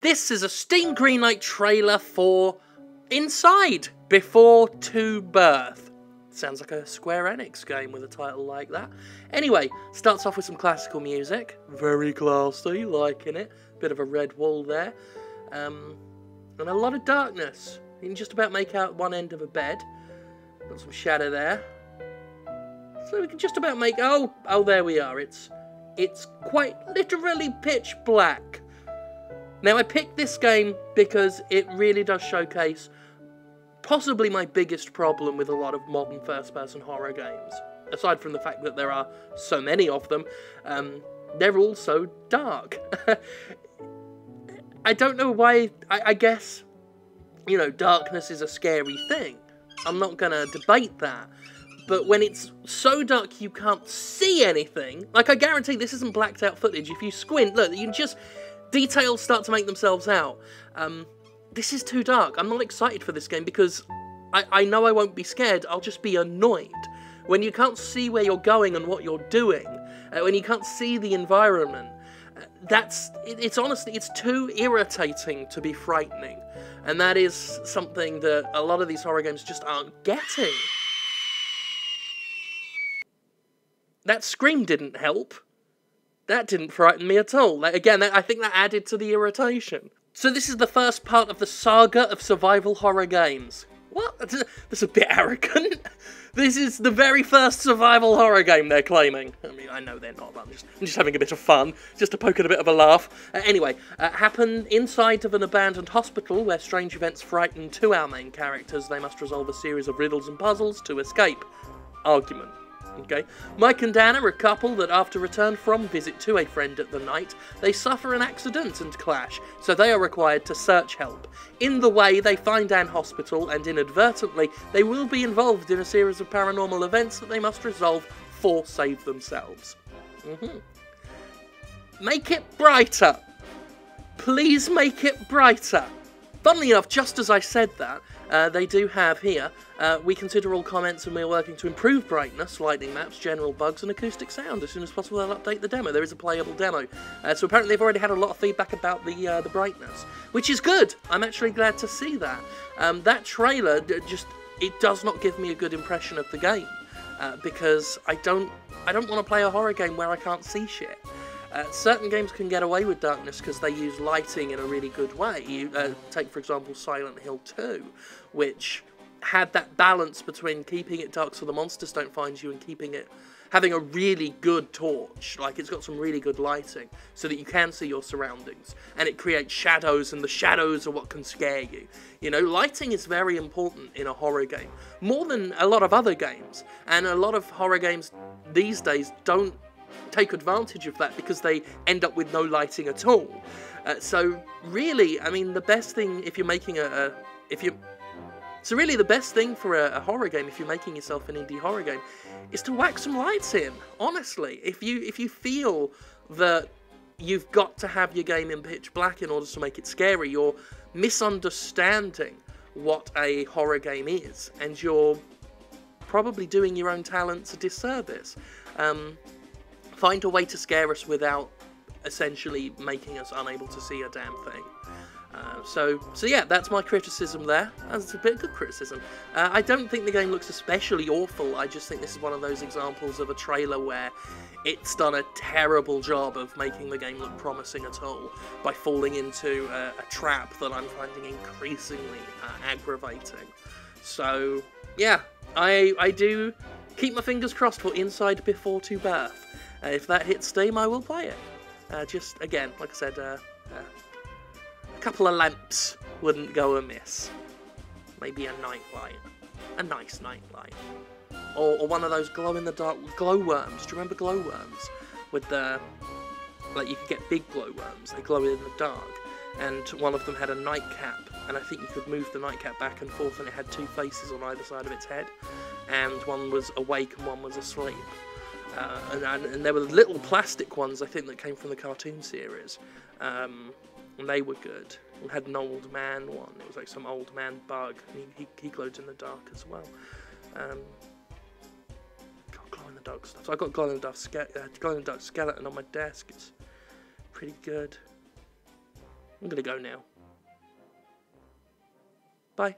This is a Steam Greenlight trailer for Inside Before Two Birth. Sounds like a Square Enix game with a title like that. Anyway, starts off with some classical music. Very classy, liking it. Bit of a red wall there. And a lot of darkness. You can just about make out one end of a bed. Got some shadow there. So we can just about make... Oh, there we are. It's quite literally pitch black. Now, I picked this game because it really does showcase possibly my biggest problem with a lot of modern first-person horror games. Aside from the fact that there are so many of them, they're all so dark. I don't know why, I guess, you know, darkness is a scary thing. I'm not going to debate that. But when it's so dark you can't see anything, like I guarantee this isn't blacked out footage. If you squint, look, you can just... Details start to make themselves out. This is too dark. I'm not excited for this game because I know I won't be scared. I'll just be annoyed. When you can't see where you're going and what you're doing, when you can't see the environment, it's honestly, it's too irritating to be frightening. And that is something that a lot of these horror games just aren't getting. That scream didn't help. That didn't frighten me at all. Again, I think that added to the irritation. So this is the first part of the saga of survival horror games. What? That's a bit arrogant. This is the very first survival horror game they're claiming. I mean, I know they're not, but I'm just having a bit of fun, just to poke at a bit of a laugh. Anyway, happen inside of an abandoned hospital where strange events frighten two our main characters. They must resolve a series of riddles and puzzles to escape. Argument. Okay. Mike and Dan are a couple that after return from visit to a friend at the night, they suffer an accident and clash, so they are required to search help. In the way, they find an hospital, and inadvertently, they will be involved in a series of paranormal events that they must resolve for save themselves. Make it brighter. Please make it brighter. Funnily enough, just as I said that, they do have here, we consider all comments and we're working to improve brightness, lighting maps, general bugs and acoustic sound. As soon as possible they'll update the demo. There is a playable demo. So apparently they've already had a lot of feedback about the brightness, which is good. I'm actually glad to see that. That trailer, it does not give me a good impression of the game, because I don't want to play a horror game where I can't see shit. Certain games can get away with darkness because they use lighting in a really good way. You take, for example, Silent Hill 2, which had that balance between keeping it dark so the monsters don't find you and having a really good torch. Like, it's got some really good lighting so that you can see your surroundings. And it creates shadows, and the shadows are what can scare you. You know, lighting is very important in a horror game, more than a lot of other games. And a lot of horror games these days don't take advantage of that because they end up with no lighting at all. So really, I mean, the best thing if you're making really the best thing for a horror game, if you're making yourself an indie horror game, is to whack some lights in. Honestly, if you feel that you've got to have your game in pitch black in order to make it scary, you're misunderstanding what a horror game is, and you're probably doing your own talents a disservice. Find a way to scare us without essentially making us unable to see a damn thing. So yeah, that's my criticism there. That's a bit of good criticism. I don't think the game looks especially awful. I just think this is one of those examples of a trailer where it's done a terrible job of making the game look promising at all by falling into a trap that I'm finding increasingly aggravating. So yeah, I do keep my fingers crossed for Inside Before Two Birth. If that hits Steam, I will play it. Just, again, like I said, a couple of lamps wouldn't go amiss. Maybe a nightlight. A nice nightlight. Or one of those glow-in-the-dark glowworms. Do you remember glowworms? With the... Like, you could get big glowworms. They glow in the dark. And one of them had a nightcap. And I think you could move the nightcap back and forth, and it had two faces on either side of its head. And one was awake and one was asleep. And there were little plastic ones, I think, that came from the cartoon series. And they were good. We had an old man one. It was like some old man bug. And he glowed in the dark as well. Got glow-in-the-dark stuff. So I got glow-in-the-dark skeleton on my desk. It's pretty good. I'm gonna go now. Bye.